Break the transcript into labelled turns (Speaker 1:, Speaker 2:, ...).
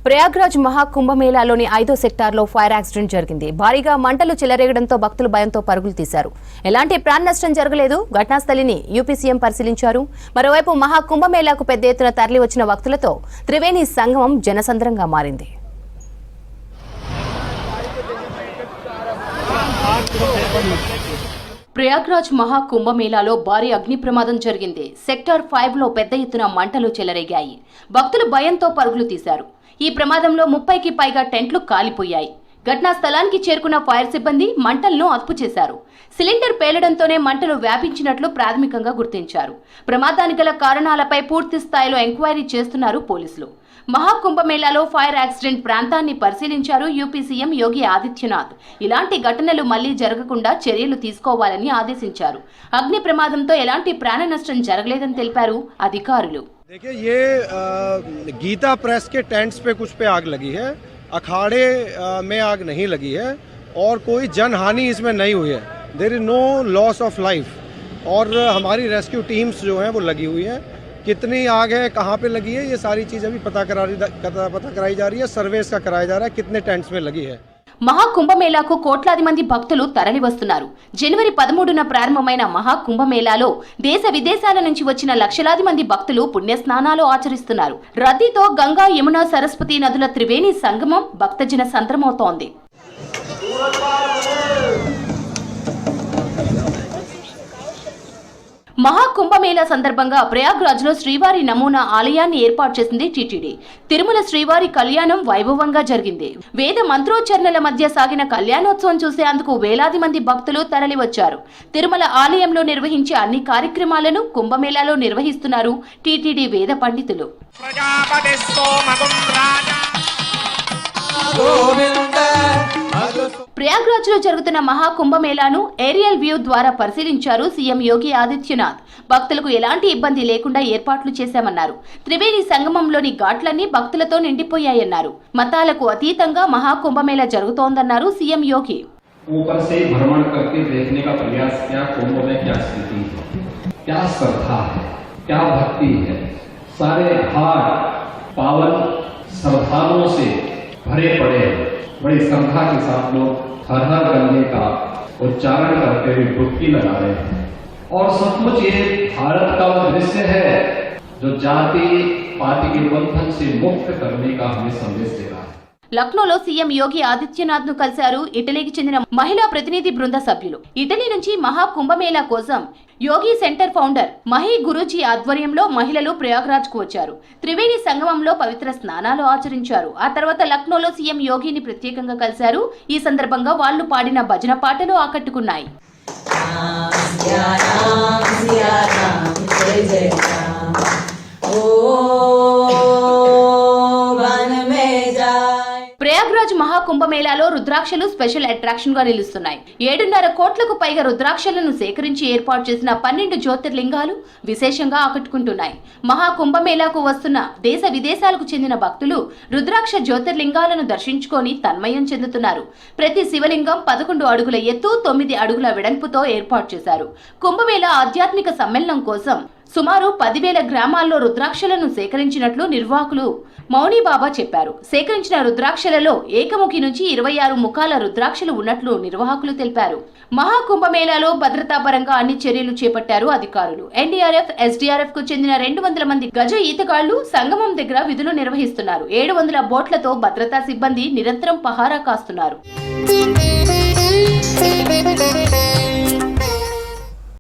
Speaker 1: ప్రయాగ్రాజ్ మహాకుంభమేళాలోని 5వ సెక్టార్లో fire accident జరిగింది. భారీగా మంటలు చెలరేగడంతో భక్తులు భయంతో పరుగులు తీశారు. ఎలాంటి ప్రాణ నష్టం జరగలేదు. ఘటనాస్థలిని యూపీ సీఎం పరిశీలించారు. మరోవైపు మహాకుంభమేళాకు పెద్ద ఎత్తున తరలి వచ్చిన భక్తులతో త్రివేణి సంగమం జనసంద్రంగా మారింది. ప్రయాగ్రాజ్ మహాకుంభమేళాలో భారీ అగ్ని ప్రమాదం జరిగింది. సెక్టార్ 5లో పెద్ద ఎత్తున మంటలు చెలరేగాయి. భక్తులు భయంతో పరుగులు తీశారు. ఈ ప్రమాదంలో 30కి పైగా టెంట్లు కాలిపోయాయి. ఘటనా స్థలానికి చేరుకున్న ఫైర్ సిబ్బంది మంటలను అదుపు చేశారు. సిలిండర్ పేలడంతోనే మంటలు వ్యాపించినట్లు ప్రాథమికంగా గుర్తించారు. ప్రమాదానికి గల కారణాలపై పూర్తి స్థాయిలో ఎంక్వైరీ చేస్తున్నారు పోలీసులు. మహాకుంభమేళాలో ఫైర్ యాక్సిడెంట్ ప్రాంతాన్ని పరిశీలించారు యూపీ సీఎం యోగి ఆదిత్యనాథ్. ఇలాంటి ఘటనలు మళ్లీ జరగకుండా చర్యలు తీసుకోవాలని ఆదేశించారు. అగ్ని ప్రమాదంతో ఎలాంటి ప్రాణ నష్టం జరగలేదని తెలిపారు అధికారులు.
Speaker 2: देखिए ये गीता प्रेस के टेंट्स पे कुछ पे आग लगी है, अखाड़े में आग नहीं लगी है और कोई जनहानि इसमें नहीं हुई है. There is no loss of life और हमारी रेस्क्यू टीम्स जो हैं वो लगी हुई हैं. कितनी आग है, कहाँ पे लगी है, ये सारी चीज़ अभी पता कराई जा रही है. सर्वे इसका कराया जा रहा है कितने टेंट्स में लगी है.
Speaker 1: మహాకుంభమేళాకు కోట్లాది మంది భక్తులు తరలి వస్తున్నారు. జనవరి 13న ప్రారంభమైన మహాకుంభమేళాలో దేశ విదేశాల నుంచి వచ్చిన లక్షలాది మంది భక్తులు పుణ్యస్నానాలు ఆచరిస్తున్నారు. రద్దీతో గంగా, యమున, సరస్వతి నదుల త్రివేణి సంగమం భక్తజన సంద్రమవుతోంది. మహాకుంభమేళా సందర్భంగా ప్రయాగ్రాజ్లో శ్రీవారి నమూనా ఆలయాన్ని ఏర్పాటు చేసింది టీటీడీ. తిరుమల శ్రీవారి కళ్యాణం వైభవంగా జరిగింది. వేద మంత్రోచ్చరణల మధ్య సాగిన కళ్యాణోత్సవం చూసేందుకు వేలాది మంది భక్తులు తరలివచ్చారు. తిరుమల ఆలయంలో నిర్వహించే అన్ని కార్యక్రమాలను కుంభమేళాలో నిర్వహిస్తున్నారు టీటీడీ వేద పండితులు. ప్రయాగ్రాజ్ లో జరుగుతున్న మహాకుంభమేళాను ఏరియల్ వ్యూ ద్వారా పరిశీలించారు సీఎం యోగి ఆదిత్యనాథ్. భక్తులకు ఎలాంటి ఇబ్బంది లేకుండా ఏర్పాట్లు చేశామన్నారు. త్రివేణి సంగమంలోని ఘాట్లన్నీ భక్తులతో నిండిపోయాయన్నారు. మతాలకు అతీతంగా మహాకుంభమేళా జరుగుతోందన్నారు సీఎం యోగి.
Speaker 3: ऊपर से भ्रमण करके देखने का प्रयास किया कुंभ में क्या स्थिति है, क्या श्रद्धा है, क्या भक्ति है. सारे घाट पावन श्रद्धालुओं से भरे पड़े हैं. बड़ी श्रद्धा के साथ लोग हर हर गंगे का उच्चारण करते हुए डुबकी लगा रहे हैं. और सचमुच ये भारत का वो दृश्य है जो जाति पाति के बंधन से मुक्त करने का हमें संदेश दे रहा है.
Speaker 1: లక్నోలో సీఎం యోగి ఆదిత్యనాథ్ ను కలిశారు ఇటలీకి చెందిన మహిళా ప్రతినిధి బృంద సభ్యులు. ఇటలీ నుంచి మహాకుంభమేళా కోసం యోగి సెంటర్ ఫౌండర్ మహి గురూజీ ఆధ్వర్యంలో మహిళలు ప్రయాగ్రాజ్ కు వచ్చారు. త్రివేణి సంగమంలో పవిత్ర స్నానాలు ఆచరించారు. ఆ తర్వాత లక్నోలో సీఎం యోగిని ప్రత్యేకంగా కలిశారు. ఈ సందర్భంగా వాళ్లు పాడిన భజన పాటలు ఆకట్టుకున్నాయి. ప్రయాగ్రాజ్ మహాకుంభమేళాలో రుద్రాక్షలు స్పెషల్ అట్రాక్షన్ గా నిలుస్తున్నాయి. 7.5 కోట్లకు పైగా రుద్రాక్షలను సేకరించి ఏర్పాటు చేసిన 12 జ్యోతిర్లింగాలు విశేషంగా ఆకట్టుకుంటున్నాయి. మహాకుంభమేళాకు వస్తున్న దేశ విదేశాలకు చెందిన భక్తులు రుద్రాక్ష జ్యోతిర్లింగాలను దర్శించుకొని తన్మయం చెందుతున్నారు. ప్రతి శివలింగం 11 అడుగుల ఎత్తు, 9 అడుగుల వెడల్పుతో ఏర్పాటు చేశారు. కుంభమేళా ఆధ్యాత్మిక సమ్మేళనం కోసం సుమారు 10,000 గ్రామాల్లో రుద్రాక్షలను సేకరించినట్లు నిర్వాహకులు మౌనిబాబా చెప్పారు. సేకరించిన రుద్రాక్షలలో ఏకముఖి నుంచి 26 ముఖాల రుద్రాక్షలు ఉన్నట్లు నిర్వాహకులు తెలిపారు. మహాకుంభమేళాలో భద్రతా పరంగా అన్ని చర్యలు చేపట్టారు అధికారులు. ఎన్డీఆర్ఎఫ్, ఎస్డీఆర్ఎఫ్ కు చెందిన 200 మంది గజ ఈతగాళ్లు సంగమం దగ్గర విధులు నిర్వహిస్తున్నారు. 700 బోట్లతో భద్రతా సిబ్బంది నిరంతరం పహారా కాస్తున్నారు.